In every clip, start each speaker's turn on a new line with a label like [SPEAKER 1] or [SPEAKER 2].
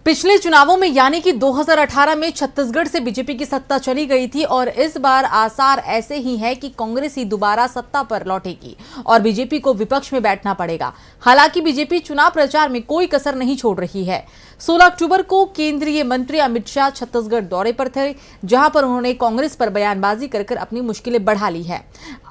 [SPEAKER 1] पिछले चुनावों में यानी कि 2018 में छत्तीसगढ़ से बीजेपी की सत्ता चली गई थी और इस बार आसार ऐसे ही है कि कांग्रेस ही दोबारा सत्ता पर लौटेगी और बीजेपी को विपक्ष में बैठना पड़ेगा। हालांकि बीजेपी चुनाव प्रचार में कोई कसर नहीं छोड़ रही है। 16 अक्टूबर को केंद्रीय मंत्री अमित शाह छत्तीसगढ़ दौरे पर थे, जहां पर उन्होंने कांग्रेस पर बयानबाजी कर अपनी मुश्किलें बढ़ा ली है।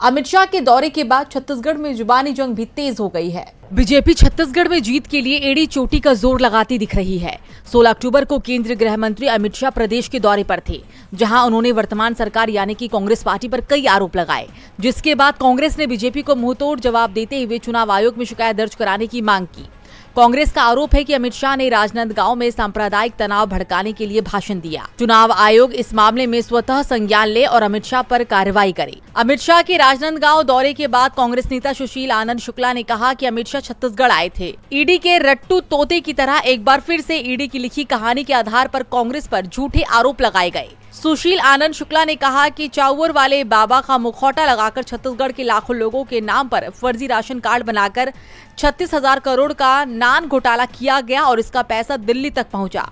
[SPEAKER 1] अमित शाह के दौरे के बाद छत्तीसगढ़ में जुबानी जंग भी तेज हो गई है। बीजेपी छत्तीसगढ़ में जीत के लिए एड़ी चोटी का जोर लगाती दिख रही है। 16 अक्टूबर को केंद्रीय गृह मंत्री अमित शाह प्रदेश के दौरे पर थे, जहां उन्होंने वर्तमान सरकार यानी कि कांग्रेस पार्टी पर कई आरोप लगाए, जिसके बाद कांग्रेस ने बीजेपी को मुंहतोड़ जवाब देते हुए चुनाव आयोग में शिकायत दर्ज कराने की मांग की। कांग्रेस का आरोप है कि अमित शाह ने राजनांदगांव में सांप्रदायिक तनाव भड़काने के लिए भाषण दिया। चुनाव आयोग इस मामले में स्वतः संज्ञान ले और अमित शाह पर कार्रवाई करे। अमित शाह के राजनांदगांव दौरे के बाद कांग्रेस नेता सुशील आनंद शुक्ला ने कहा कि अमित शाह छत्तीसगढ़ आए थे, ईडी के रट्टू तोते की तरह एक बार फिर से ईडी की लिखी कहानी के आधार पर कांग्रेस पर झूठे आरोप लगाए गए। सुशील आनंद शुक्ला ने कहा कि चाउर वाले बाबा का मुखौटा लगाकर छत्तीसगढ़ के लाखों लोगों के नाम पर फर्जी राशन कार्ड बनाकर 36,000 करोड़ का नान घोटाला किया गया और इसका पैसा दिल्ली तक पहुंचा।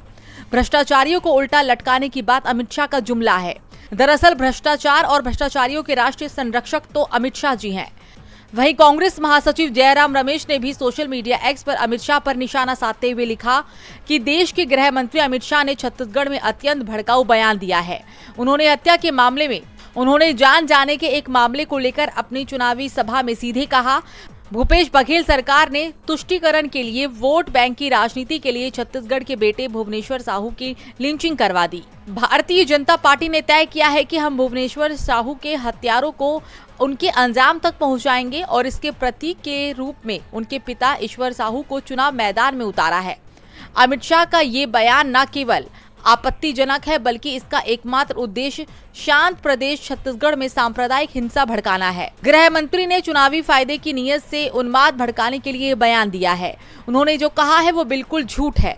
[SPEAKER 1] भ्रष्टाचारियों को उल्टा लटकाने की बात अमित शाह का जुमला है। दरअसल भ्रष्टाचार और भ्रष्टाचारियों के राष्ट्रीय संरक्षक तो अमित शाह जी हैं। वहीं कांग्रेस महासचिव जयराम रमेश ने भी सोशल मीडिया एक्स पर अमित शाह पर निशाना साधते हुए लिखा कि देश के गृह मंत्री अमित शाह ने छत्तीसगढ़ में अत्यंत भड़काऊ बयान दिया है। उन्होंने हत्या के मामले में जान जाने के एक मामले को लेकर अपनी चुनावी सभा में सीधे कहा, भूपेश बघेल सरकार ने तुष्टीकरण के लिए वोट बैंक की राजनीति के लिए छत्तीसगढ़ के बेटे भुवनेश्वर साहू की लिंचिंग करवा दी। भारतीय जनता पार्टी ने तय किया है कि हम भुवनेश्वर साहू के हत्यारों को उनके अंजाम तक पहुंचाएंगे और इसके प्रतीक के रूप में उनके पिता ईश्वर साहू को चुनाव मैदान में उतारा है। अमित शाह का ये बयान न केवल आपत्तिजनक है बल्कि इसका एकमात्र उद्देश्य शांत प्रदेश छत्तीसगढ़ में सांप्रदायिक हिंसा भड़काना है। गृह मंत्री ने चुनावी फायदे की नीयत से उन्माद भड़काने के लिए बयान दिया है। उन्होंने जो कहा है वो बिल्कुल झूठ है।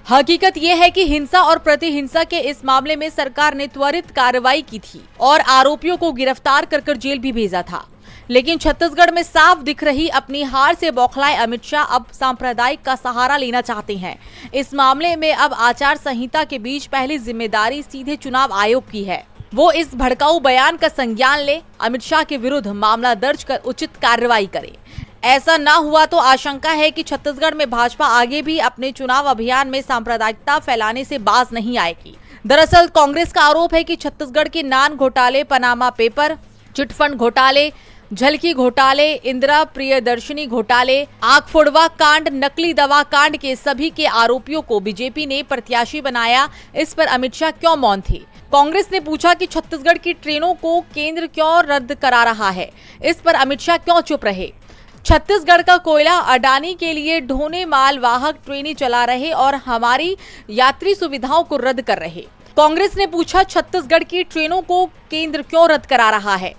[SPEAKER 1] हकीकत ये है कि हिंसा और प्रतिहिंसा के इस मामले में सरकार ने त्वरित कार्रवाई की थी और आरोपियों को गिरफ्तार कर जेल भी भेजा था, लेकिन छत्तीसगढ़ में साफ दिख रही अपनी हार से बौखलाए अमित शाह अब सांप्रदायिक का सहारा लेना चाहते हैं। इस मामले में अब आचार संहिता के बीच पहली जिम्मेदारी सीधे चुनाव आयोग की है। वो इस भड़काऊ बयान का संज्ञान ले, अमित शाह के विरुद्ध मामला दर्ज कर उचित कार्रवाई करे। ऐसा न हुआ तो आशंका है कि छत्तीसगढ़ में भाजपा आगे भी अपने चुनाव अभियान में सांप्रदायिकता फैलाने से बाज नहीं आएगी। दरअसल कांग्रेस का आरोप है कि छत्तीसगढ़ के नान घोटाले, पनामा पेपर, चिटफंड घोटाले, झलकी घोटाले, इंदिरा प्रियदर्शनी घोटाले, आग फोड़वा कांड, नकली दवा कांड के सभी के आरोपियों को बीजेपी ने प्रत्याशी बनाया। इस पर अमित शाह क्यों मौन थे? कांग्रेस ने पूछा कि छत्तीसगढ़ की ट्रेनों को केंद्र क्यों रद्द करा रहा है? इस पर अमित शाह क्यों चुप रहे? छत्तीसगढ़ का कोयला अडानी के लिए ढोने माल वाहक ट्रेनें चला रहे और हमारी यात्री सुविधाओं को रद्द कर रहे। कांग्रेस ने पूछा छत्तीसगढ़ की ट्रेनों को केंद्र क्यों रद्द करा रहा है?